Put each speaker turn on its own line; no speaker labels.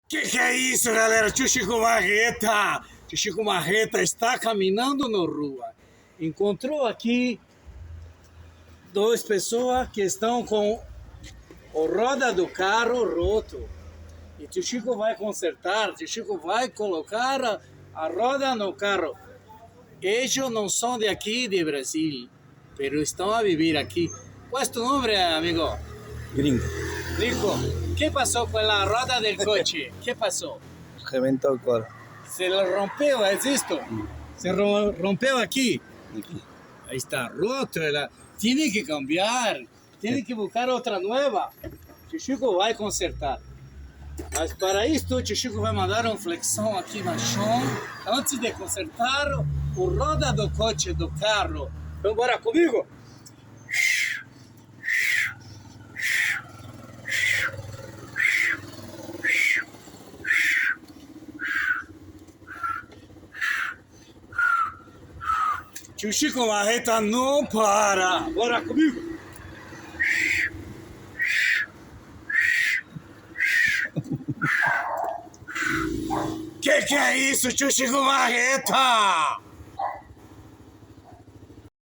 Que é isso, galera? Tio Chico Marreta! Tio Chico Marreta está caminhando na rua. Encontrou aqui duas pessoas que estão com o roda do carro roto. E Tio Chico vai consertar, Tio Chico vai colocar a roda no carro. Eles não são de aqui, de Brasil, mas estão a viver aqui. Qual é o teu nome, amigo?
Gringo.
Rico, ¿qué pasó con la rueda del coche? ¿Qué pasó?
Reventó el coro.
Se lo rompió, ¿es esto? Se rompió aquí. Ahí está roto. Tiene que cambiar. Tiene que buscar otra nueva. Tio Chico vai consertar. Mas para isto, Tio Chico vai mandar uma flexão aqui no chão antes de consertar o roda do coche, do carro. Então, bora comigo? Tio Chico Marreta não para. Bora comigo. Que é isso, Tio Chico Marreta?